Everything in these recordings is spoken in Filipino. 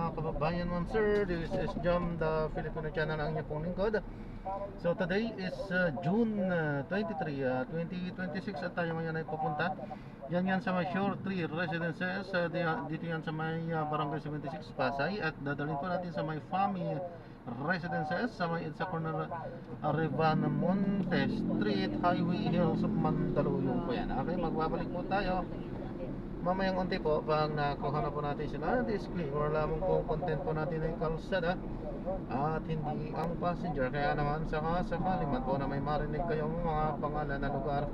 Mga kababayan, ma'am sir, this is Jam, the Filipino channel ang inyong pong lingkod. So today is June 23, 2026 at tayo ngayon ay pupunta yan sa may Shore 3 Residences, dito yan sa may Barangay 76 Pasay, at dadalhin po natin sa may Fami Residences sa may EDSA corner Revan Montes Street, Highway Hills of Mandaluyong po yan. Okay, magbabalik po tayo mamayang unti po pag nakuha na po natin sila. Disclaimer lamang po, content po natin ay kalsada at hindi ang passenger, kaya naman sakali man po na may marinig kayong mga pangalan na lugar,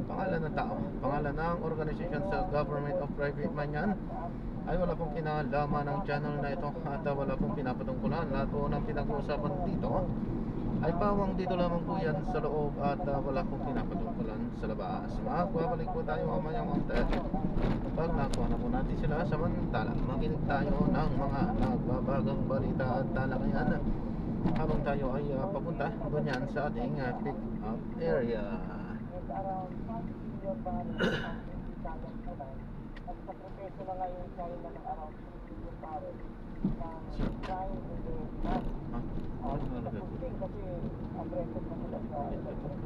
pangalan ng tao, pangalan ng organisasyon sa government of private man yan, ay wala pong kinalaman ng channel na ito at wala pong pinapatungkulan. Lahat po ng pinag-uusapan dito ay pawang dito lamang po yan sa loob at wala pong pinapatungkulan sa labas. Magbabalik po tayo mamaya mga pag nakuha na po natin sila. Samantala, makinig tayo ng mga nagbabagang balita at talakayan habang tayo ay papunta ganyan sa ating pick up area. At sa proseso na ngayon China ng around 2 million barrels ng crime in the Vietnam. Kasi aggressive na sila sa electric.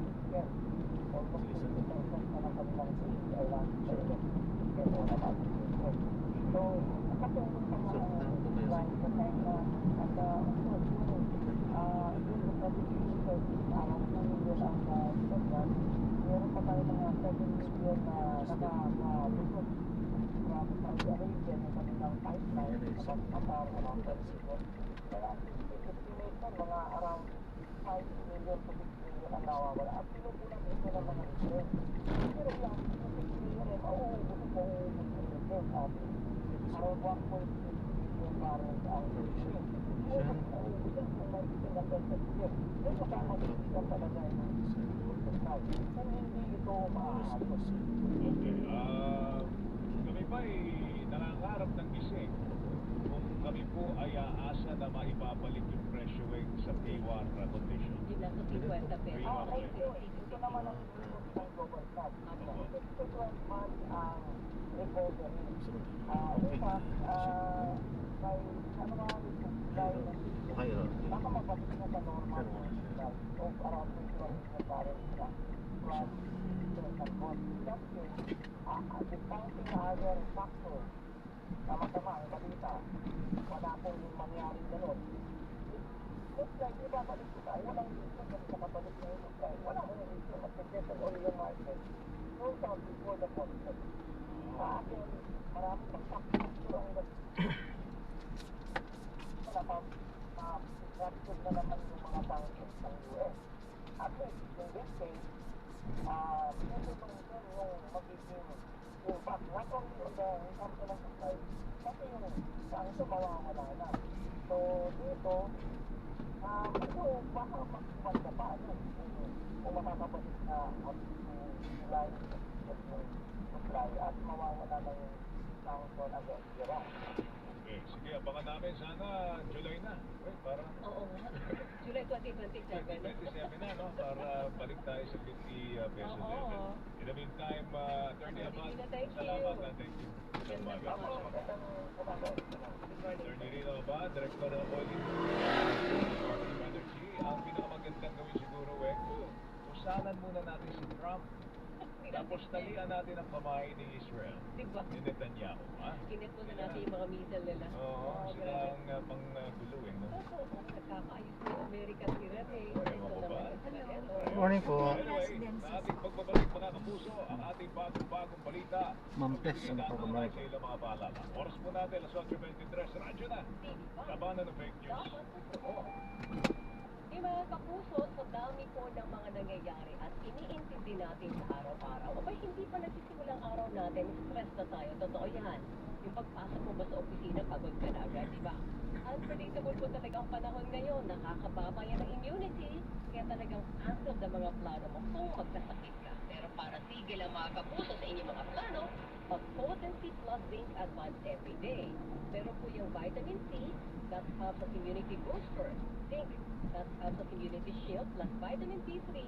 Almost 50% na ng kanilang island. Kaya naman. So, nakatulong sa mga crime sa China at yun sa pag-ibig around 2 million ang Vietnam. Meron pa tayo mga 7 million na naka-lusot from Saudi Arabia na kanilang pipeline at Qatar around 10 million. Kaya estimate na mga around 5 million to 6 million ang nawawala. At pinupunan ito ng mga Israel. Pero yung 6 million ay mauubos po din at around 1.6 million barrels ang Israel. Kung mauubos yan, kung may itinatay sa Israel, may makakasigan talaga yung kung hindi ito maaabot. Okay. Kami ba ay nangangarap ng gising kung kami po ay aasa na maibabalik yung presyo sa P1 condition. Yung nasa 50 pesos. Ito naman ang inulit ng global cap. 12 months ang recovery. In fact, by January to July ng baka magbalik na sa normal of around 21 million barrels na from the cost. That's discounting other factors na masama ang balita, wala pong mangyaring gano'n. Looks like ibabalik ko tayo, walang issue kasi nakabalik na yung tayo. Wala ko yung issue, mag-settle on yung market. No doubt before the concept. Sa akin, marami pang factor ang wala pang disruption na naman yung mga sanctions ng US. At least, in this case, pinutulong din yung magiging impact not only on the income to ng supply, kasi yung sanction mawawala na. So, dito, medyo baka magmanda pa, kung makakabalik na at July yung supply at mawawala na yung sanction against Iran. Okay, sige, abangan namin sana July na. Parang Oo nga. July 2027. 2027 na, no? Para balik tayo sa 50 pesos level. In the meantime, Attorney Abad, salamat na. Thank you. Attorney Rino Abad, Director ng Oil Department of Energy. Ang pinakamagandang gawin siguro, usalan muna natin si Trump. Tapos talian natin ang kamay ni Israel. Diba? Ni Netanyahu, ha? Kinit mo na natin yung mga missile nila. Oo, sila ang pang-guluin, no? Oo, nagkakaayos na yung Amerika sila eh. Ewan ko ba? Good morning po. Anyway, sa ating pagbabalik mga kapuso, ang ating bagong balita. Montes ang pagmamahal. Sa ilang mga paalala. Oras po natin, alas 8:23, radyo na. Labanan ng fake news. Mga kapuso, sa dami po ng mga nangyayari at iniintindi natin sa araw-araw, abay hindi pa nagsisimulang araw natin, stress na tayo, totoo yan. Yung pagpasok mo ba sa opisina, pagod ka na agad, di ba? Unpredictable po talaga ang panahon ngayon, nakakababa yan ng immunity, kaya talagang cancel ang mga plano mo kung magkasakit ka. Pero para tigil ang mga kapuso sa inyong mga plano, mag-Potency Plus Zinc Advance every day. Pero po yung vitamin C, that helps as immunity booster. Zinc, that helps as immunity shield, plus vitamin D3,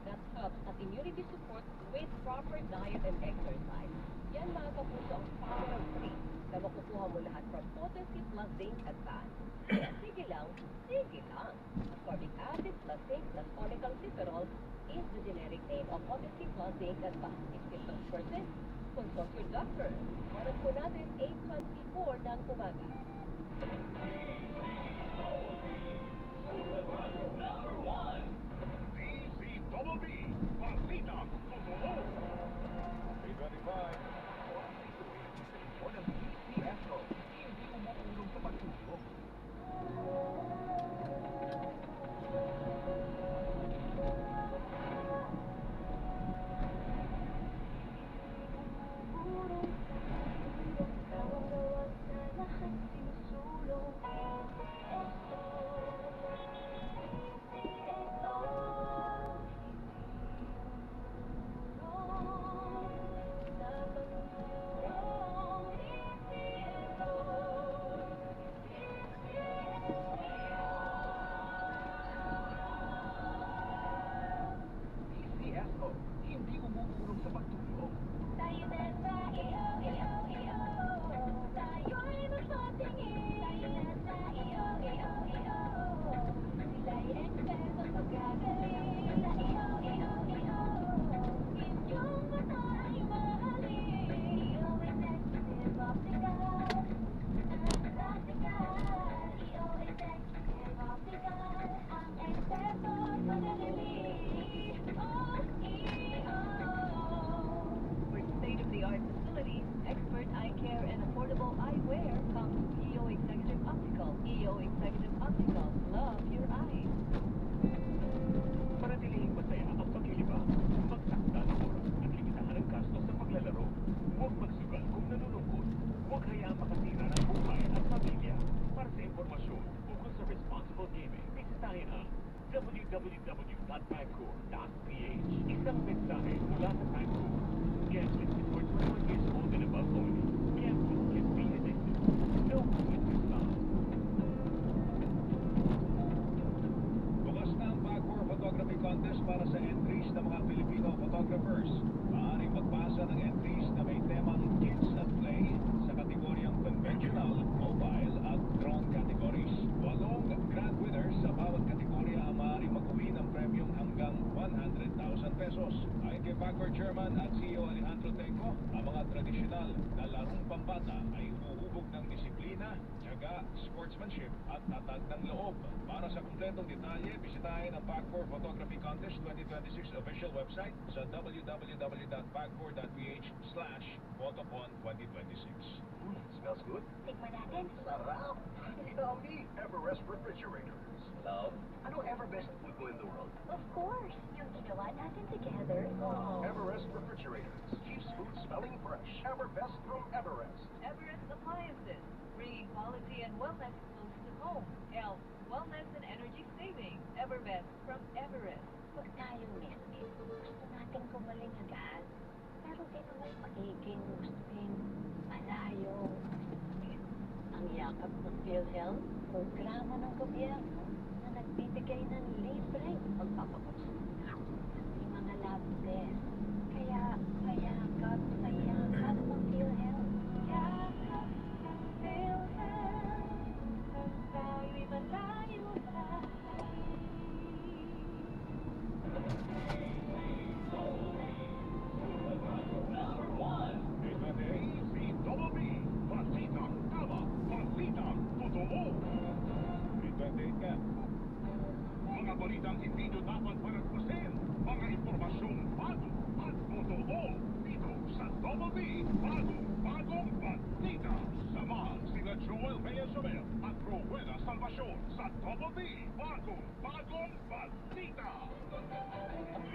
that helps as immunity support with proper diet and exercise. Yan mga kapuso ang power of 3 na makukuha mo lahat from Potency plus Zinc Advanced. Kaya sige lang, sige lang. Ascorbic acid plus zinc plus cholecalciferol is the generic name of Potency plus Zinc Advanced. If symptoms persist, consult your doctor. Oras po natin 8:24 ng umaga. DZBB, Balitang Totoo. 325. Ito ng DCSO. Hindi umuulong sa pagtulong. DCSO. Hindi umuulong sa pagtulong. Tayo na sa iyo. Tayo'y magpatingin. Tayo na sa iyo. Sila'y eksperto magagaling. Sa iyo. Inyong mata ay mahalin. Iyo Executive Optical. Iyo Executive Optical. Ang eksperto magagaling. For state-of-the-art facilities, expert eye care, and affordable eyewear comes EO Executive Optical. EO Executive Optical. Love your eyes. Panatilihing masaya ang paglilibang. Magsakta ng oras at limitahan ang gastos sa paglalaro. Huwag magsugal kung nalulungkot. Huwag hayaang makasira ng buhay at pamilya. Para sa impormasyon ukol sa responsible gaming, bisitahin ang www.pagcore.ph. Isang mensahe mula sa Pagcore. Gambling is for 21 years old and above only. Gambling can be addictive. No moment is found. Bukas na ang Pagcore Photography Contest para sa entries ng mga Filipino photographers. Maaaring magpasa ng entries na may temang Kids at Play sa kategoryang conventional, mobile at drone categories. 8 grand winners sa bawat kategorya ang maaaring mag-uwi ng premyong hanggang 100,000 pesos. Ayon kay Pagcore Chairman at CEO Alejandro Tenco, ang mga tradisyonal na larong pambata ay humuhubog ng disiplina, tiyaga, sportsmanship at tatag ng loob. Para sa kumpletong detalye, bisitahin ang Pagcore Photography Contest 2026 official website sa www.pagcore.ph/photocon 2026. Smells good? Tikman natin. Sarap! Yummy! Everest Refrigerators. Love, ano ever best food mo in the world? Of course, yung ginawa natin together. Everest Refrigerators keeps food smelling fresh. Everbest from Everest. Everest Appliances, bringing quality and wellness close to home. Health, wellness, and energy saving. Everbest from Everest. Huwag tayong mistis. Gusto natin gumaling agad. Pero mas maiging gustuin malayo. Ang yakap ng PhilHealth, programa ng gobyerno na nagbibigay ng libreng pagpapakonsulta sa mga lab test. Kaya mayakap sa yakap ng PhilHealth. Yakap ng PhilHealth, tayo'y malayo sa DZBB, Balitang Tama, Balitang Totoo. 328 ka. Mga balitang hindi nyo dapat palagpasin. Mga impormasyong bago at totoo. Dito sa Double B, bagong balita. Samahan sila Joel Reyes-Sobel at Rowena Salvacion sa Double B, bagong balita.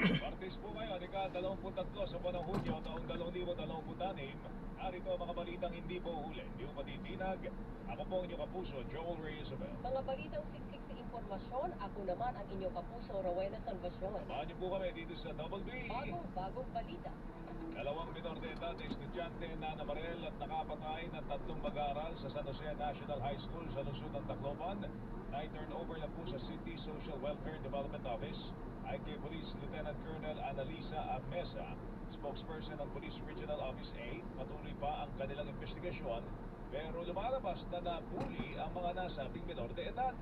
Martes po ngayon, ika-23 sa buwan ng Hunyo, taong 2026. Narito ang mga balitang hindi po huli, hindi po patitinag. Ako po ang inyong kapuso, Joel Reyes-Sobel. Mga balitang siksik sa impormasyon, ako naman ang inyong kapuso, Rowena Salvacion. Samahan niyo po kami dito sa Double B. Bagong balita. Dalawang minor de edad na estudyante na nabaril at nakapatay ng 3 mag-aaral sa San Jose National High School sa lungsod ng Tacloban na i-turn over na po sa City Social Welfare Development Office ay kay Police Lieutenant Colonel Analisa Amesa, spokesperson ng Police Regional Office A. Patuloy pa ang kanilang investigasyon Pero lumalabas na napuli ang mga nasabing minor de edad.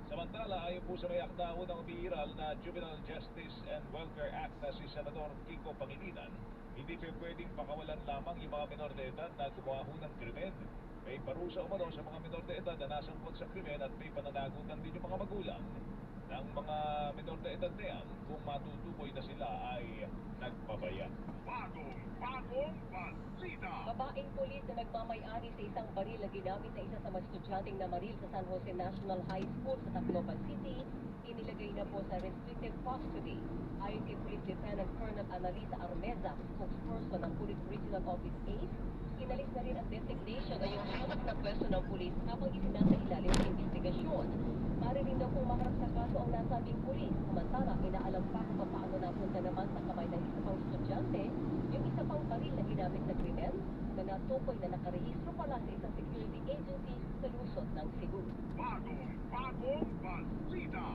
Samantala, ayon po sa may akda unang umiiral na Juvenile Justice and Welfare Act na si Senador Kiko Pangilinan, hindi pa pwedeng pakawalan lamang yung mga minor de edad na gumawa ho ng krimen. May parusa umano sa mga minor de edad na nasangkot sa krimen at may pananagutan din yung mga magulang ng mga minor de edad na yan kung matutukoy na sila ay nagpabaya. Bagong balita! Babaeng pulis na nagmamay-ari sa isang baril na ginamit na isa sa mga estudyanteng namaril sa San Jose National High School sa Tacloban City, inilagay na po sa restricted custody. Ayon kay Police Lieutenant Colonel Analisa Armeza, spokesperson ng Police Regional Office ACE, inalis na rin ang designation o yung hawak na pwesto ng pulis habang isinasa ilalim sa investigasyon. Maririn daw kung maharap sa kaso ang nasabing pulis. Samantala, inaalam pa kung paano napunta naman sa kamay ng isa pang estudyante yung isa pang baril na ginamit sa krimen na natukoy na nakarehistro pala sa isang security agency sa lusod ng Cebu. Bagong balita!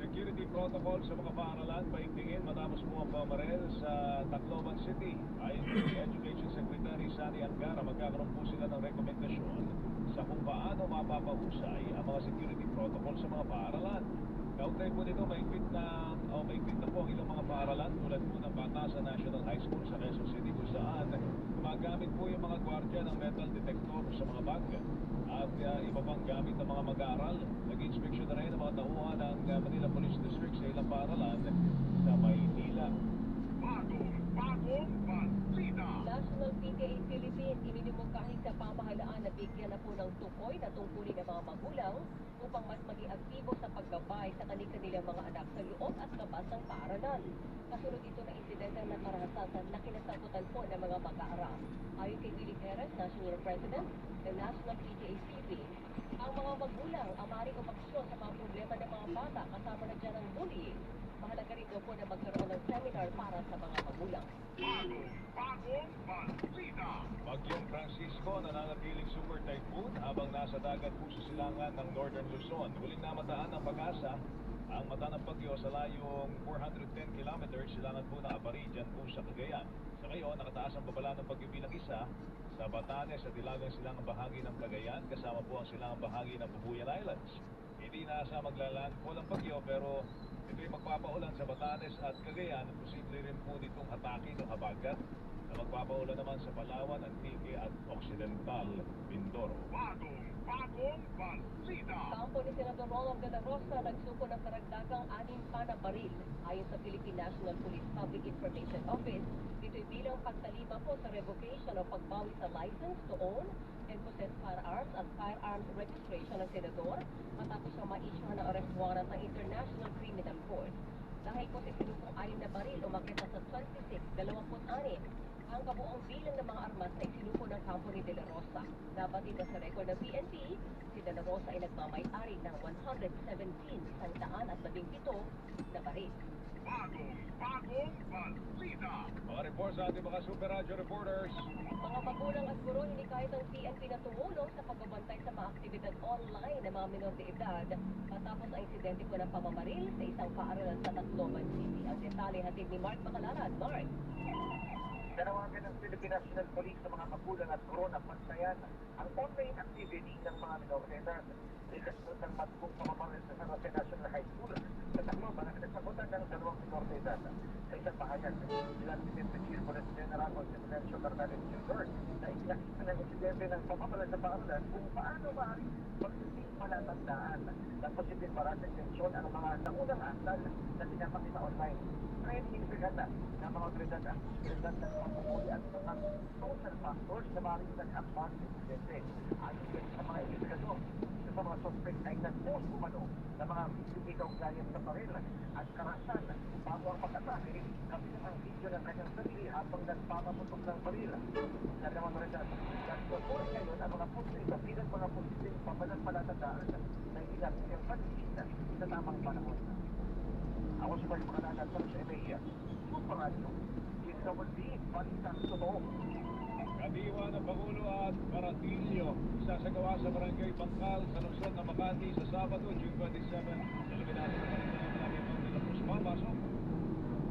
Security protocol sa mga paaralan paigtingin matapos po ang pamarel sa Tacloban City. Ayon kay Education Secretary Sani Angara, magkakaroon po sila ng rekomendasyon sa kung paano mapapahusay ang mga security protocol sa mga paaralan. Kaugnay po nito, maigpit na po ang ilang mga paaralan tulad po ng Batasan National High School sa Quezon City kung saan gumagamit po yung mga gwardiya ng metal detector sa mga bag at iba pang gamit ng mga mag-aaral. Nag-inspeksyon na rin ang mga tauhan ng Manila Police District sa ilang paaralan sa Maynila. Bagong balita! National PTA Philippines iminumungkahi sa pamahalaan na bigyan na po ng tukoy na tungkulin ng mga magulang upang mas maging aktibo sa paggabay sa kanilang mga anak sa loob at labas ng paaralan. Kasunod ito na insidente na karahasan na kinasangkutan po ng mga mag-aaral. Ayon kay Willie Perez, National President ng National PTA Philippines, ang mga magulang ang maaaring umaksyon sa mga problema ng mga bata kasama na dyan ang bullying. Mahalaga rin daw po na magkaroon ng seminar para sa mga magulang. Bagong balita! Bagyong Francisco nananatiling super typhoon habang nasa dagat po sa silangan ng Northern Luzon. Huling namataan ng pag-asa ang mata ng bagyo sa layong 410 kilometers silangan po na Abari dyan po sa Cagayan. Sa ngayon, nakataas ang babala ng bagyo bilang isa sa Batanes at Ilagang silangang bahagi ng Cagayan kasama po ang silangang bahagi ng Bubuyan Islands. Hindi inaasa maglalandfall ang bagyo pero ito'y magpapaulan sa Batanes at Cagayan at posible rin po nitong hatakin o habagat na magpapaulan naman sa Palawan, Antique at Occidental Mindoro. Bagong balita! Kampo ni Senador Ronald de la Rosa nagsuko ng karagdagang 6 pa na baril. Ayon sa Philippine National Police Public Information Office, ito'y bilang pagtalima po sa revocation o pagbawi sa license to own and possess firearms at firearms registration ng senador matapos ang ma-issue na arrest warrant ng International Criminal Court. Dahil po sa sinukong 6 na baril, umakit na sa 26. Ang kabuang bilang ng mga armas na isinuko ng kampo ni De La Rosa. Nabatid na sa rekord ng PNP, si De La Rosa ay nagmamay-ari ng 117 na baril. Bagong balita! Mga report sa ating mga Super Radio reporters. Mga magulang at guro, hindi kahit ang PNP na tumulong sa pagbabantay sa mga aktibidad online ng mga minor de edad matapos ang insidente po ng pamamaril sa isang paaralan sa Tacloban City. Ang detalye hatid ni Mark Bacalaran. Mark! Tanawagan ng Philippine National Police sa mga magulang at guro na pantayan ang online activity ng mga minor de edad. Kasunod ng magbong pamamaril sa San Jose National High School sa Tacloban na pinagsakutan ng 2 minor de edad. Sa isang pahayag, ilang Teniente Chief Police General Jose Melencio Carnales Jr. na ikinakita ng insidente ng pamamaril sa paaralan kung paano maaaring magsisimula palatandaan ng posibleng maraming intensyon ang mga naunang asal na pinapakita online. Ngayon, hinipigan na ng mga otoridad ang posibilidad ng pamumuli at mga social factors na maaaring nag-ambag ng insidente. Ayon din sa mga investigador, sa mga suspect ay nag-post umano ng mga hindi kaugnayan sa baril at karasan bago ang pag-atake, kabilang ang video ng kanyang sarili habang nagpapaputok ng baril. Nagawa rin na nagtutuloy ngayon ang mga posting sa bilang mga posting papalatandaan na ilang yung pansin sa tamang panahon. Ako si Mark Bacalaran para sa EMEA, Super Radio, DSWD, Balitang Totoo. Kadiwa ng Pangulo at Baratilio, isasagawa sa Barangay Bangkal sa lungsod ng Makati sa Sabado, June 27. Eliminado na rin ng Malaki Pang de la Cruz. Papasok.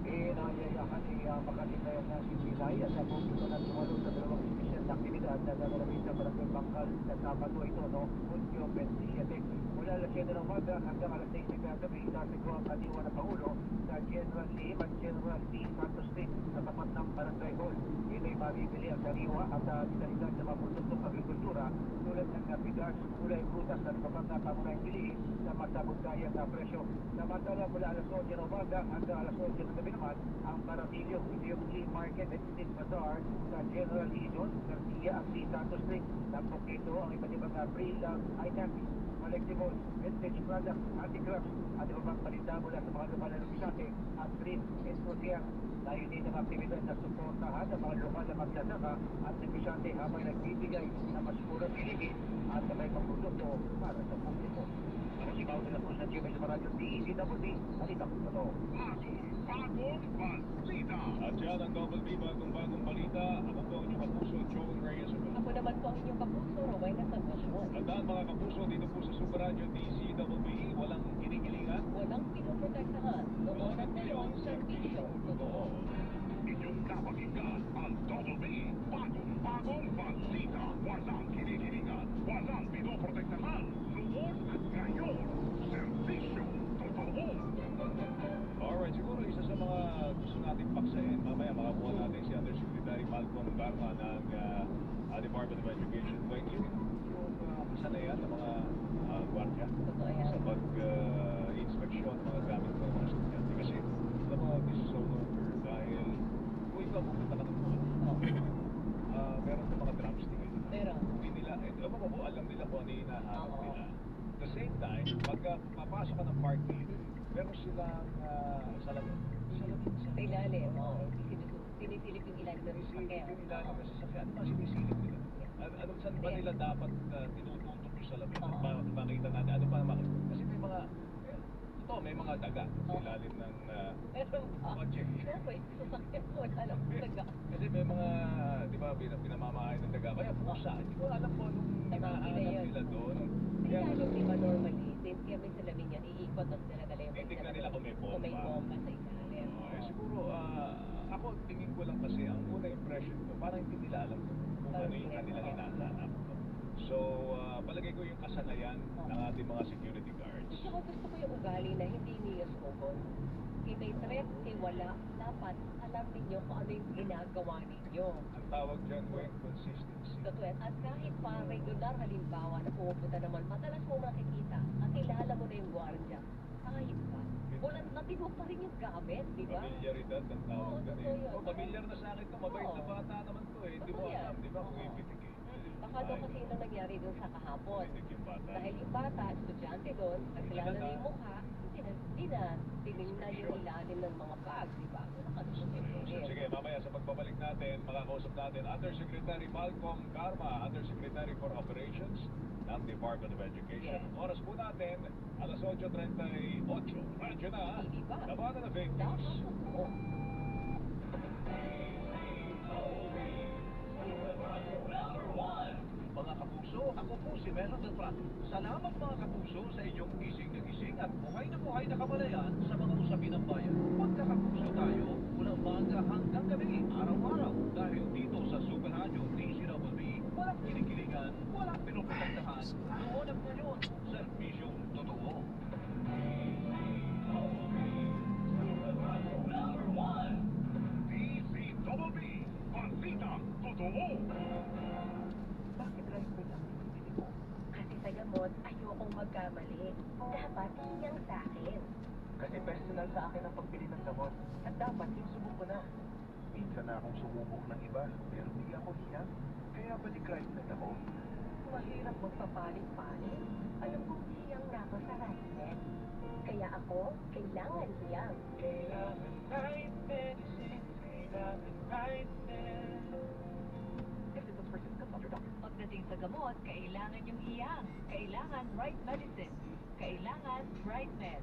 Inayayahan ni Makati Mayor na si Pinay at ang pumito na tumalo sa 2 division na aktibidad na gaganapin sa Barangay Bangkal sa Sabado ito, no? Hulyo 27. Mula alas 7 ng umaga hanggang alas 6 ng gabi, itatagpo ang kaniwa na Paulo sa General Lim at General T. Santos Street sa tapat ng Barangay Hall. Ito ay mabibili ang kaniwa at pinalitan sa mga produktong agrikultura tulad ng bigas, gulay, prutas at iba pang pamunahing bilihin sa masabog-kaya sa presyo. Samantala mula alas 8 ng umaga hanggang alas 8 ng gabi naman ang Baratillo, ito yung flea market at street bazaar sa General Legion, Garcia at T. Santos Street. Tampok dito ang iba't ibang pre-loved items, collectibles, vintage products, handicrafts at iba pang paninda mula sa mga lokal na negosyante at street enthusiasts. Tayo din ang aktibidad na suportahan ng mga lokal na magsasaka at negosyante habang nagbibigay ng mas murang bilihin at may pang produkto para sa publiko. Ako si Mauro de la Cruz ng GMA sa Maradyo DZWD, Balitang Totoo. Bagong balita. At yan ang Double B, bagong balita. Ako po ang inyong kapuso, Joel Reyes. Ako naman po ang inyong kapuso, Rowena Santos. Tandaan mga kapuso, dito po sa Super Radio DZWB, walang kinikilingan. Walang pinoprotektahan. Noon at ngayong serbisyo. Totoo. Inyong napakinggan ang Double B, bagong balita. Walang kinikilingan, walang pinoprotektahan. Noon at ngayon, serbisyo. Totoo. Alright, siguro isa sa mga gusto nating paksain, mamaya makakuha natin si Undersecretary Malcolm Garma ng Department of Education. Like yung kasanayan ng mga gwardiya Totoo yan. sa pag-inspeksyon ng mga gamit ng mga estudyante. Kasi, alam mo, this is all over dahil kung ikaw pupunta ka ng mall, meron ng mga drumstick. Meron. Hindi nila, alam nila kung ano yung hinahanap Oo. nila. At the same time, pagka papasok ka ng parking, meron silang salamin. Sa ilalim, oo. Sinisilip yung ilalim ng sasakyan. Yung ilalim ng sasakyan, ano ba sinisilip nila? Saan ba nila dapat tinututok yung salamin? Oo. Para makita natin, ano pa naman? Kasi may mga, may mga daga sa ilalim ng Meron pa. kotse. Siyempre, sasakyan ko, wala lang taga. Kasi may mga, di ba, pinamamahay ng daga. Kaya pusa, hindi ko alam po anong hinahanap nila doon. Kaya yung iba normally, kaya may salamin yan, iikot at niladala yung Titignan nila kung may kung may bomba. bomba sa ilalim. Siguro, ako tingin ko lang kasi ang unang impression ko, parang hindi nila alam kung ano yung kanilang hinahanap. So, palagay ko yung kasanayan ng ating mga security guards. Gusto ko yung ugali na hindi niyo sumugod. Kay may threat, kay wala, dapat alam ninyo kung ano yung ginagawa ninyo. Ang tawag dyan, Weng, consistency. Totoo yan. At kahit pa regular halimbawa na pumupunta naman, madalas mo makikita at kilala mo na yung gwardiya, kahit pa, ulan natino pa rin yung gamit, di ba? Familiaridad ang tawag Oo, dyan totoo yun. Familiar na sa akin to, mabait na Oo. bata naman to eh. Hindi mo Totoo yan. alam, di ba? Kung Oo. ipitik eh. Baka daw kasi yun ang nangyari doon sa kahapon. Ipitik yung bata. Dahil yung bata, estudyante doon, nagkilala na yung mukha, hindi na tinignan yung ilalim ng mga bag, di ba? Sige, mamaya sa pagbabalik natin, makakausap natin Undersecretary Malcolm Garma, Undersecretary for Operations ng Department of Education. Yes. Oras po natin, alas 8:38. Radyo na, Hindi ba? labanan na fake Dapat news. totoo. Mga kapuso, ako po si Meron del Prado. Salamat mga kapuso sa inyong gising na gising at buhay na kamalayan sa mga usapin ng bayan. Magkakapuso tayo mula umaga hanggang gabi, araw-araw. Dahil dito sa Super Radio DZWB, walang kinikilingan, walang pinoprotektahan. Noon at ngayon, serbisyong totoo. DZWB, Balitang Totoo. Bakit rifle ang pinipili mo? Kasi sa gamot, ayokong magkamali. Dapat hiyang sa akin. Kasi personal sa akin ang pagbili ng gamot. At dapat yung subok ko na. Minsan na akong sumubok ng iba, pero hindi ako hiyang. Kaya balik rifle ako. Mahirap magpapalit-palit. Alam kong hiyang na ako sa rifle. Kaya ako, kailangan hiyang. Kailangan right medicine, kailangan right medicine. If symptoms persist, consult your doctor. Pagdating sa gamot, kailangan yung hiyang. Kailangan right medicine. Kailangan right med.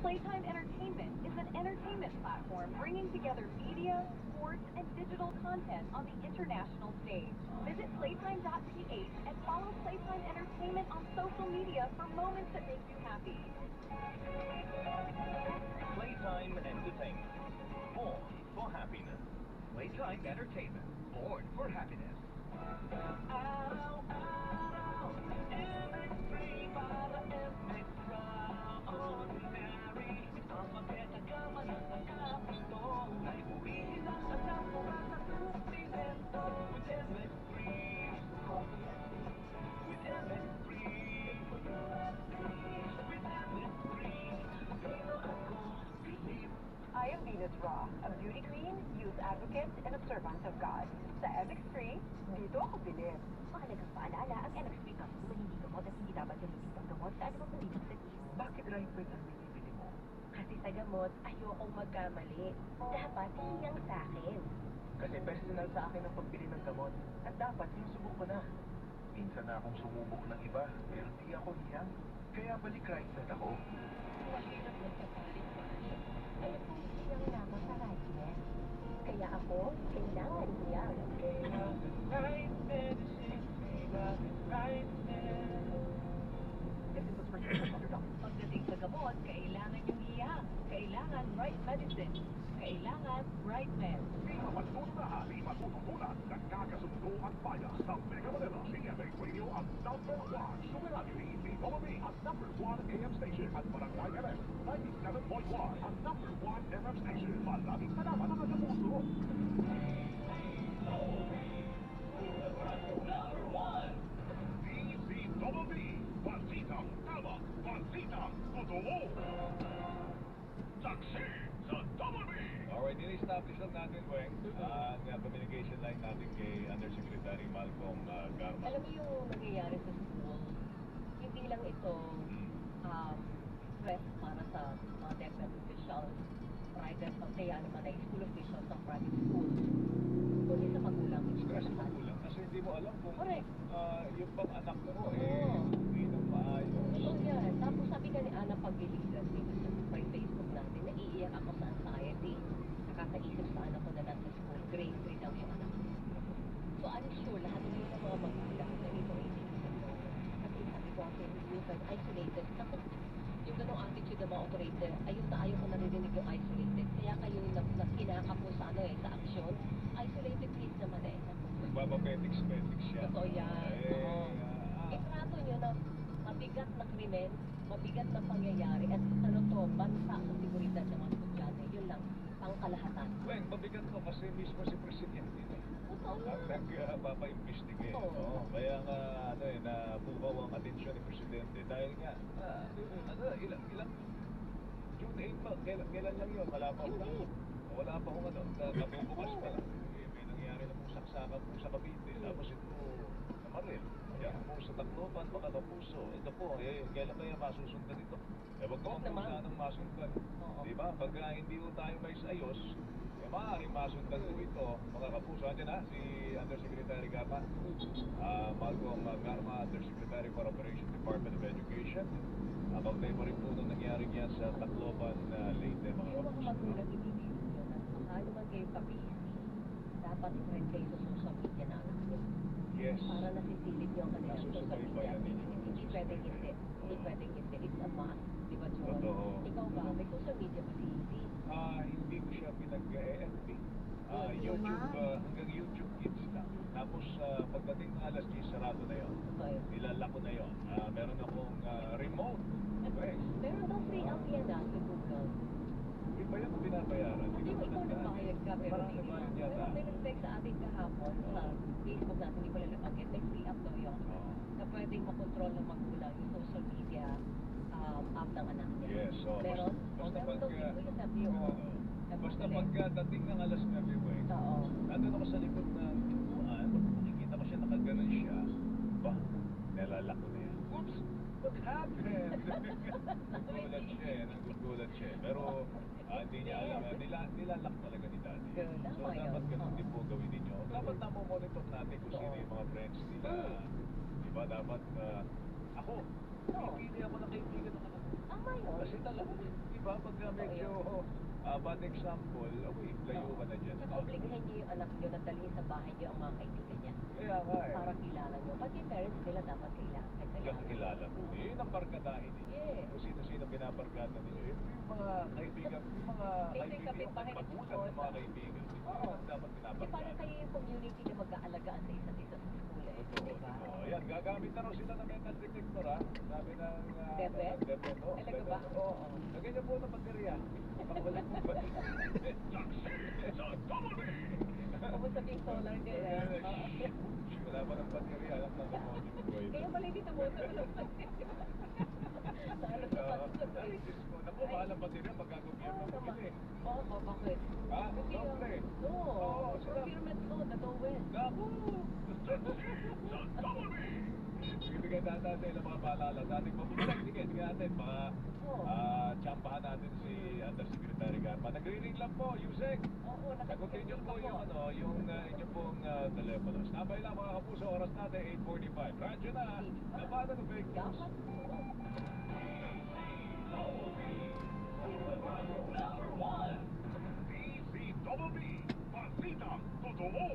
Playtime Entertainment is an entertainment platform bringing together media, sports, and digital content on the international stage. Visit playtime.ph and follow Playtime Entertainment on social media for moments that make you happy. Playtime Entertainment. for happiness. Playtime Entertainment, born for happiness. Araw-araw, MX3 para extraordinary. Ang magkakagaman ng pagkapito ay umiilang sa kapwa sa sustento. With MX3, with MX3, with MX3, dito ako bilib. I am Venus Raw, a beauty queen, youth advocate, and a servant of God. Sa MX3, dito ako bilib. Mahalagang paalala, ang MX3 capsule ay hindi gamot at hindi dapat gamitin pang gamot sa anumang uri ng sakit. Bakit Rhinefed ang binibili mo? Kasi sa gamot, ayokong magkamali. Dapat hiyang sa akin. Kasi personal sa akin ang pagbili ng gamot. At dapat sinusubok ko na. Minsan na akong sumubok ng iba, pero di ako hiyang. Kaya balik Rhinefed ako. Mahirap magpapalit-palit. Alam ko, hiyang na ako sa rightness. Kaya ako, kailangan hiyang. Rhinefed is Rhinefed. This is a prescription from your doctor. Pagdating sa gamot, kailangan yung hiyang. Kailangan right medicine. Kailangan right med. Pinapatun na hari matututunan nagkakasundo at bias ng Mega Manila. CMA Radio ang number 1 Sumirado DWB ang number 1 AM station at Barangay FM 97.1 ang number 1 FM station. Maraming salamat ang nagapuso. DWB Balitang Tama Balitang Totoo Taxi sa WB. Alright, in-establish lang natin, Weng, ang communication line natin kay Undersecretary Malcolm Garma. Alam mo yung nangyayari sa school, hindi lang ito stress para sa mga DepEd officials, private, kaya naman ay school officials ng private schools, kundi sa magulang. Stress mo kulang kasi hindi mo alam kung Correct. yung bang anak mo Oo. hindi nang maayos. Totoo yan. Tapos sabi ka ni Ana Pagiligan dito sa Facebook natin, naiiyak ako sa anxiety. Nakakaisip sa anak ko na nasa school, grade 3 daw yung anak ko. So I'm sure lahat ng mga magulang ganito ay iniisip ko. Kasi sabi ko ako, yung isolated. Tapos yung ganong attitude ng mga operator, ayun na ayaw ko narinig yung isolated. Kaya kayo yung kinakapo sa sa aksyon. Isolated please naman eh. Nagbabapetics siya. Totoo yan. Oo. Itrato nyo na mabigat na krimen, mabigat na pangyayari, at ano to, bansa sa seguridad ng mga estudyante. Yun lang, pangkalahatan. Weng, mabigat to kasi mismo si Presidente Totoo ang yan. nagpapa-investigate. Oo. No? Kaya nga, napubaw ang atensyon ni Presidente dahil nga, ilang June 8 pa, kailan lang yun? Wala pa June akong, wala pa akong nabubukas pa lang. May nangyari na po saksakan po sa Cavite, tapos ito, namaril. Yan po sa Tacloban, mga kapuso. Ito po, kailan kaya masusundan ito? Wag naman po naman. sanang masundan. Oo. Diba? Pagka hindi po tayo may ayos, maaaring masundan po ito, mga kapuso. Andiyan na, si Undersecretary Garma, Malcolm Garma, Undersecretary for Operations Department of Education. Kaugnay pa rin po nung nangyari niya sa Tacloban Leyte, mga Yung mga kapuso. magulang ibibigay nyo na mahal naman kayo ka-busy, dapat i-friend kayo sa social media na anak nyo. Yes. Para nasisilip nyo ang kanilang social media. Nasusubaybayan ninyo. Hindi pwedeng hindi. Hindi pwedeng hindi. It's a must. Di ba, John? Totoo. Ikaw ba? May social media ba si Izzy? Hindi ko siya pinag-EFB. YouTube, hanggang YouTube Kids lang. Tapos pagdating ng alas 10, sarado na yon. Okay. Nilalak ko na yon. Meron akong remote. Okay. Meron daw free app yan sa Google. Hindi ba yan binabayaran? Hindi mo ikaw nagbayad ka, pero Parang hindi nabayad mo. yata. Pero may nag-text sa atin kahapon sa Facebook natin, hindi ko lang napagit. May free app daw yun. Oo. Na pwedeng makontrol ng magulang yung social media app ng anak niya. Yes, so Meron? basta Meron daw pagka, dito yung WO. basta pagkadating ng alas 9, Weng, Oo. nandun ako sa likod ng pintuan, nakikita ko siya nakaganon siya. Ba, nalalak ko na yan. Oops! What happened? Nagugulat siya eh, nagugulat siya eh. Pero hindi niya alam, nilalak talaga ni Daddy. Good, So tama yun. dapat ganun Oo. din po gawin ninyo. Dapat namomonitor natin kung sino yung mga friends nila. Diba, dapat ako, pipili ako ng kaibigan ng anak ko. Tama yun. Kasi talaga, diba, pagka medyo bad example, layo ka na dyan. Saka obligahin niyo yung anak niyo na dalhin sa bahay niyo ang mga kaibigan niya. Kaya nga eh. Para kilala niyo. Pati yung parents nila dapat kailangan. Kakilala mo. Yun ang barkadahin eh. Yeah. Kung sino-sino pinabarkada ninyo. Yung mga kaibigan, yung mga Ito yung kaibigan, kapitbahay yung ni magulang ng mga Chichota. kaibigan, Oo. ang dapat Di parang pinapabayaan. kayo yung community na mag-aalagaan sa isa't isa sa school eh. Totoo, Di ba? totoo. Ayan, gagamit na raw sila ng metal detector, ha? Sabi ng... DepEd? DepEd, oh. Talaga ba? Oo. Lagyan niyo po ng baterya. Baka wala po baterya. Huwag mo sabing solar din eh. Wala pa ng baterya, alam na kamote mo po ito. Kaya pala hindi namoto mo lang. Lalo sa pansot Ay, eh. Diyos ko. Naku, mahal ang baterya pagkagobyerno Oo mo naman. bili. Oo, bakit? Ha? Kasi Doble. no, Oo, sila. procurement law, nag-win. Naku! Bibigay natin sa ilang mga paalala. Dating mabubulag. Sige natin. Baka Oo. tsampahan natin si Undersecretary Garma. Nagre-ring lang po, Yusek. Oo, Sagutin niyo po ako. yung inyong pong telepono. Standby lang mga kapuso. Oras natin 8:45. Radyo na. Labanan ng fake news. Dapat oo. DZBB, Balitang Totoo.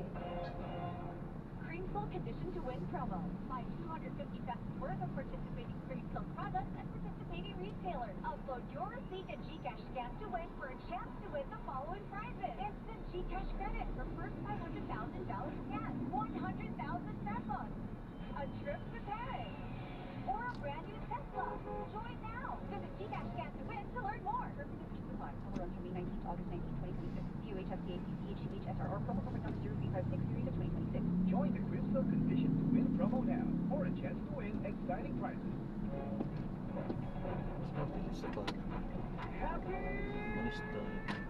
Creamsville Condition to Win promo. Buy 250 pesos worth of participating Creamsville products at participating retailers. Upload your receipt and GCash scan to win for a chance to win the following prizes. Instant GCash credit for first $500,000 scan. 100,000 pesos. A trip to Paris. Or a brand new Tesla. Join now. Visit GCash scan to win to learn more. Terms and conditions apply. Promo runs from May 19 to August 19, 2026. DOHFCA CCH SRR promo code number 0356 series of 2026. Join the Crystal Condition to Win promo now for a chance to win exciting prizes. Mas mabilis pa. Malis tayo dito.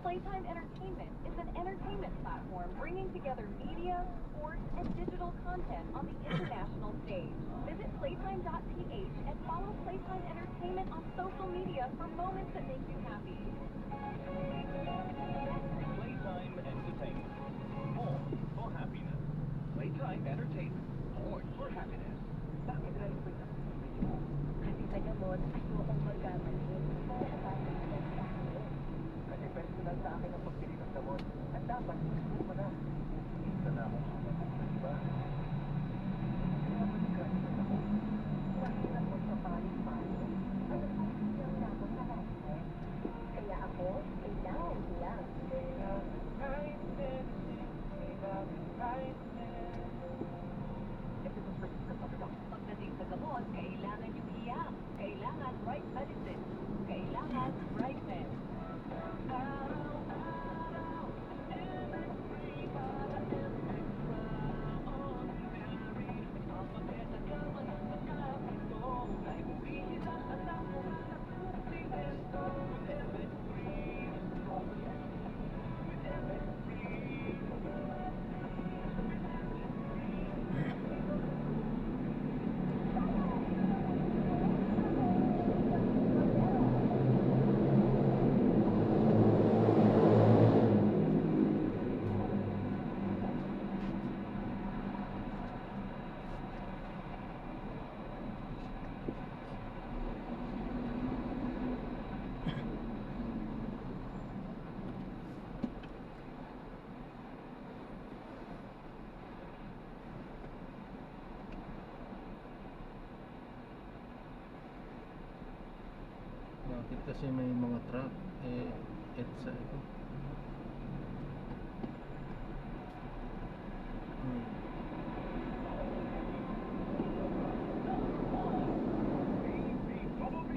Playtime Entertainment is an entertainment platform bringing together media, sports, and digital content on the international stage. Visit playtime.ph and follow Playtime Entertainment on social media for moments that make you happy. Playtime Entertainment. More for happiness. Playtime Entertainment. More for happiness. Bakit rin po ito? Kasi sa gamot, ayokong magkamanhin. Kasi personal sa akin ang pagpili ng gamot. At dapat, gusto mo na. Minta na akong sumunod, di ba? Kaya maligay na ako. Mahirap mo sa paling-paling. Ano po, yung nako sa lahat. Kaya ako, kailangan ko lang. Pagdating sa gamot, kailangan yung iyak. Kailangan right medicine. Kailangan right med. Araw-araw, every para extraordinary. Kapagkita ka man ang pagkakito, kahit hindi sila alam mo hanap ng simento. With MS3, with MS3. Bakit kasi may mga truck? EDSA ito. DZBB,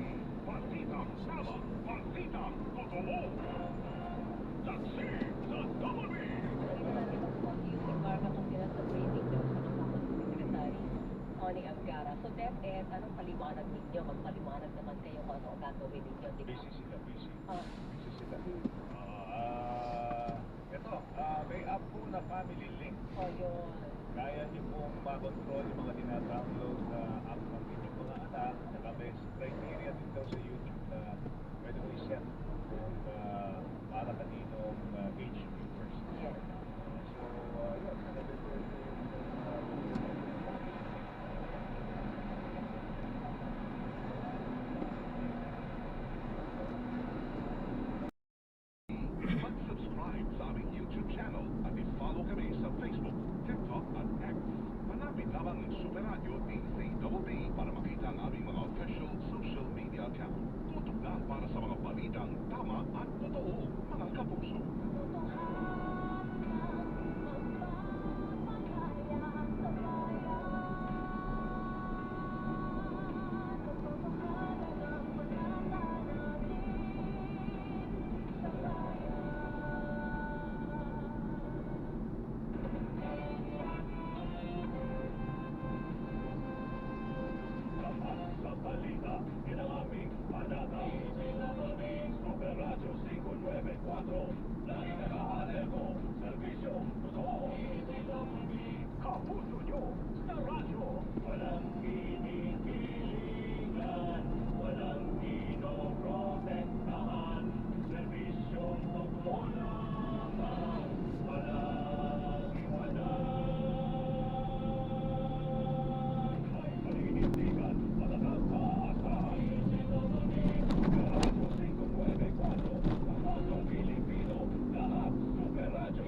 Balitang Tama, Balitang Totoo. Taxi sa WB. Hindi natin mag-using Barca kung sila sa briefing daw sa kasama ng Secretary Tony Abgara. So DepEd, anong paliwanag ninyo? Magpaliwanag naman kayo kung ano ang gagawin ninyo, di ba? Busy sila, busy. Ah. Busy sila. Ito, may app po na Family Link. O yun. Kaya niyo pong makontrol yung mga dinadownload na app ng inyong mga anak. Saka may criteria din daw sa YouTube na pwede mo i-set kung para kaninong age viewers. Yes. So, yun. Mag-subscribe sa aming YouTube channel at i-follow kami sa Facebook, TikTok at X. Hanapin lamang ang Super Radio DZBB para makita ang aming mga official social media account. Tutok lang para para sa mga balitang tama at totoo, mga kapuso. Sa balita, yan ang aming panata. Super Radio 594, lagi naka-alerto, serbisyo, totoo. Kapuso nyo sa radyo. Walang kinikilingan, walang pinoprotektahan, serbisyong totoo lamang, walang iwanan. May paninindigan, talagang kaasahan. Radyo 594, Kapatong Pilipino, lahat Super Radio.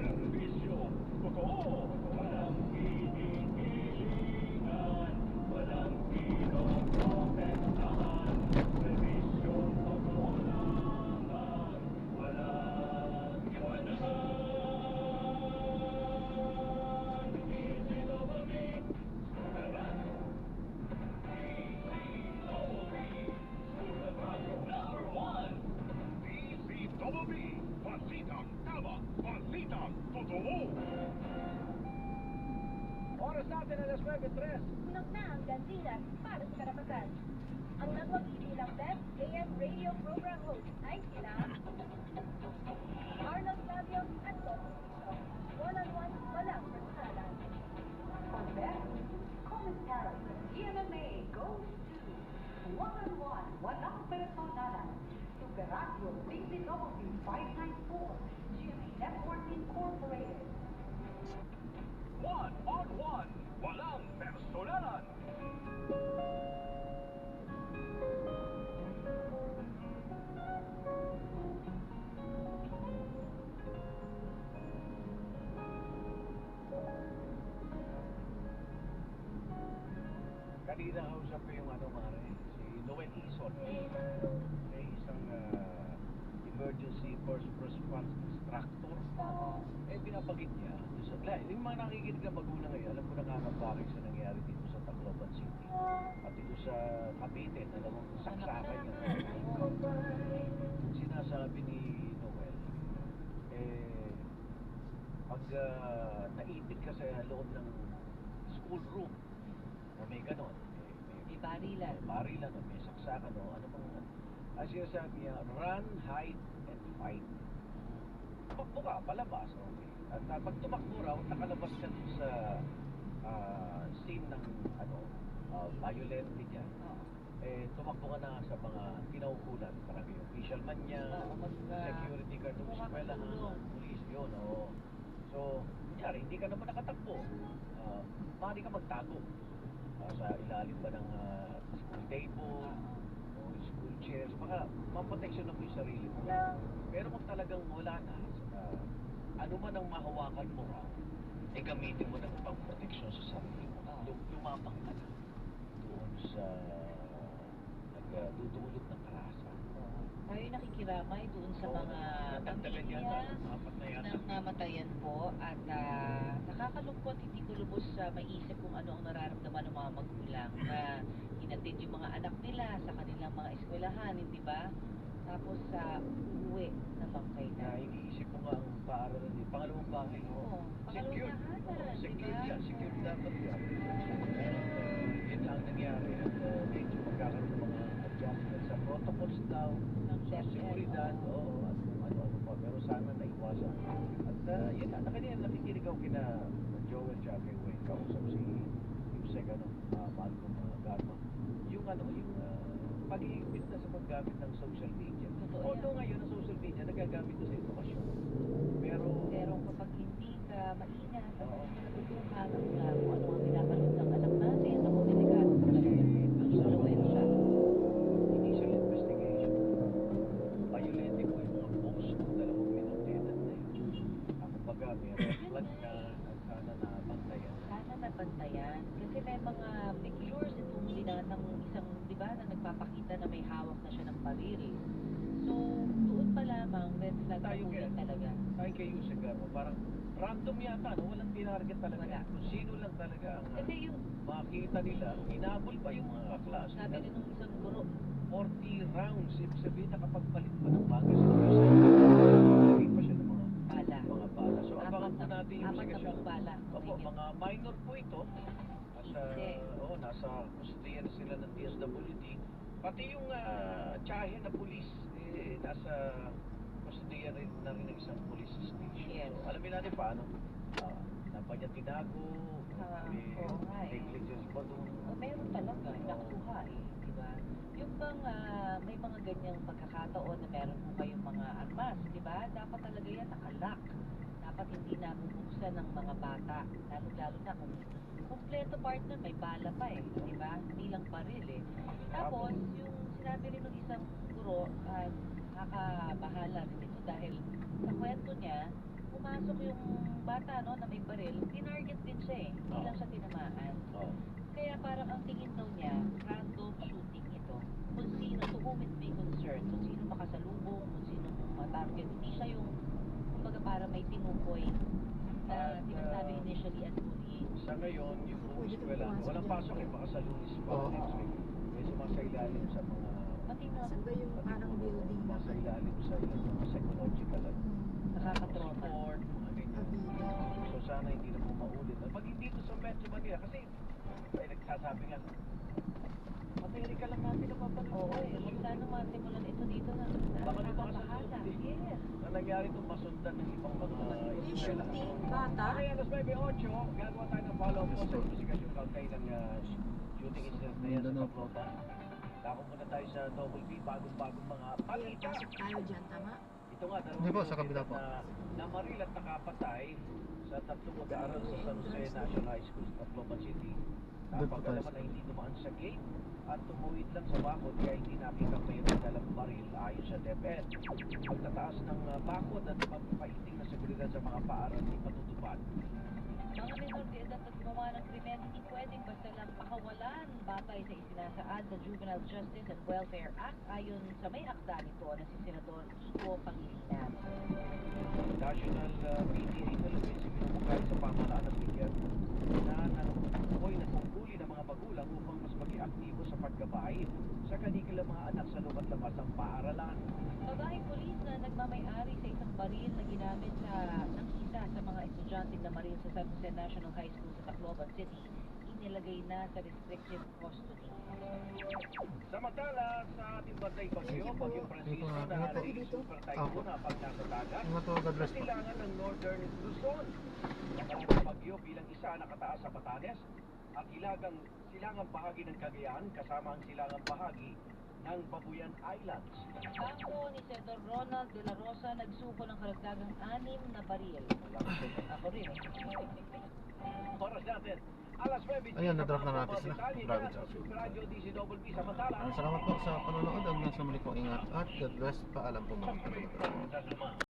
Serbisyo, totoo, walang kinikilingan, walang pinoprotektahan, serbisyo, totoo lamang, walang iwanan. DZWB, balitang tama, balitang totoo. Oras natin alas 9:03. Sunog na ang gantilan para sa karapatan. Ang nagpapilang best AM radio program host ay sila Arnold Flavio at Toto Cristo. One-on-one, walang personalan. For best commentary, GMA goes to one-on-one, walang personalan. Super Radio DZWB 594, GMA Network Incorporated. One-on-one, walang personalan. Kanina kausap ko yung Mare, si Noel Ison. May isang emergency first response instructor. Pinapagit niya. Yung mga nakikinig na magulang ngayon, alam ko nakakabakit sa nangyari dito sa Tacloban City. At dito sa Cavite, dalawang saksakan niya. Sinasabi ni Noel, pag naipit ka sa loob ng school room, o may ganon, may barilan, o may saksakan, o ano bang, ang sinasabi niya, run, hide, and fight. Tumakbo ka, palabas, okay. At pag tumakbo raw, nakalabas ka dun sa scene ng violent niya. Tumakbo ka na sa mga kinaukulan, parang yung official man niya, security guard ng eskwelahan, police yun, oo. So, kunyari, hindi ka naman nakatakbo. Maaari ka magtago sa ilalim ba ng school table o school chairs, baka maproteksyon na mo yung sarili mo. Pero kung talagang wala na, ano man ang mahawakan mo raw, gamitin mo ng pang-proteksyon sa sarili mo. Lumapang ka na doon sa nagdudulot ng karahasan. Tayo nakikiramay doon sa mga pamilya ng namatayan po at nakakalungkot, hindi ko lubos maisip kung ano ang nararamdaman ng mga magulang na inatid yung mga anak nila sa kanilang mga eskwelahan, hindi ba? Tapos uuwi na bangkay na. Iniisip mo nga ang paaralan din. Pangalawang bahay. Secured. Secured yan. Secured dapat yan. Yun ang nangyari. Medyo magkakaroon ng mga adjustments sa protocols daw, sa seguridad, at kung ano-ano pa. Pero sana naiwasan. At yun na, nakikinig ako kina Joel tsaka kay Wayne. Kausap si Yusek, Malcolm Garma. Yung pag-iimbit na sa paggamit ng social media. Although ngayon ang social media nagagamit na sa edukasyon. Pero kapag hindi ka maingat at natutuhan kung ano ang pinapanood ng anak natin, ako delikado pa talaga. Influensya. Initial investigation. Violating ko yung mga post ng 2 minute edad na yun. Kumbaga, may red flag na sana na bantayan. kailangan nabantayan. Kasi may mga pictures itong binatang isang, di ba, na nagpapakita na may hawak na siya ng baril. So, doon pa lamang, red flag na Tayo po kaya, talaga. tayo kay Yusek Garmo, parang random yata, no? Walang tinarget talaga. Wala. Kung sino lang talaga ang Kasi yung, makita nila, hinabol pa yung mga klase. sabi rin ng isang guro, 40 rounds, ibig sabihin nakapagpalit pa ng bagas ng Yusek. Lagay pa siya ng mga bala. So, abangan po natin yung apat na investigasyon. pong bala. Opo, mga minor po ito. At Hindi. nasa kustiya na sila ng DSWD. Pati yung tsahe na pulis, nasa kustiya rin na rin ng isang police station. Yes. So, alamin natin paano. Dapat niya tinago, oo nga eh. negligence ba doon? Meron talaga, nakuha eh, di ba? Yung bang may mga ganyang pagkakataon na meron po kayong mga armas, di ba? Dapat talaga yan nakalock. Dapat hindi nabubuksan ng mga bata, lalo-lalo na kung kompleto partner, may bala pa eh, di ba? Hindi lang baril eh. Tapos, yung sinabi rin ng isang guro, nakakabahala rin ito dahil sa kwento niya, pumasok yung bata no, na may baril, tinarget din siya eh, hindi lang siya tinamaan. Oo. Kaya parang ang tingin daw niya, random shooting ito. Kung sino, to whom it may concern, kung sino makasalubong, kung sino matarget. Hindi siya yung, kumbaga para may tinukoy na sinasabi initially as bullying. Sa ngayon, yung buong eskwela, walang pasok eh, baka sa Lunis pa Oo. next week. May sumasailalim sa mga Pati na Saan ba yung parang building na sumasailalim sa ilang mga psychological at nakakatroma. support, mga ganyan. So sana hindi na po maulit. Pag hindi ko sa Metro Manila, kasi ay nagsasabi nga, Amerika lang natin na mapanood. Oo, kung saan masimulan ito dito na Baka may mga nakakabahala. sunod Yes. na nangyari itong masundan ng ibang mga May eskwela. shooting, bata. Okay, alas 9:08, gagawa tayo ng follow-up po sa investigasyon kaugnay ng shooting incident na yan sa Mindanao. Paplota. Dako muna tayo sa Double B, bagong-bagong mga balita. Pasok tayo dyan, tama? Ito nga, Hindi po, sa kabila po. na namaril at nakapatay sa tatlong mag-aaral sa San Jose National High School sa Tacloban City. Doon po tayo. Napagalaman na hindi dumaan sa gate at tumuwid lang sa bakod kaya hindi nakita pa yung dalang baril ayon sa DepEd. Pagtataas ng bakod at pagpapaiting na seguridad sa mga paaral ay patutupad. Mga minor de edad at gumawa ng krimen, hindi pwedeng basta lang pakawalan batay sa isinasaad na Juvenile Justice and Welfare Act ayon sa may akda nito na si Senador Kiko Pangilinan. National PTA Philippines sinumukay sa pamahalaan ng bigyan na nagpupuli ng mga magulang upang mas maging aktibo sa paggabahay sa kanilang mga anak sa loob at labas ng paaralan. Babaeng polis na nagmamay-ari sa isang baril na ginamit ng isa sa mga estudyanteng namaril sa San Jose National High School sa Tacloban City, inilagay na sa restrictive custody. Samantala sa ating banday bagyo, Thank you po. Bagyong Francisco Dito nga, na ingat po. naging super typhoon na pag nasa dagat. Ingat po, God bless Sa po. silangan ng Northern Luzon. Ang bagyo bilang isa nakataas sa Batanes at silangang bahagi ng Cagayan kasama ang silangang bahagi ng Babuyan Islands. Bangko ni Senador Ronald De La Rosa nagsuko ng karagdagang 6 na baril. Ako rin eh. Oras natin. Alas 9. Ayun, na-drop na natin sila. Grabe, Super Radio DCWB. Samantala. Salamat po sa panonood. Hanggang sa muli po, ingat at God bless. Paalam po mga kapatid. Sa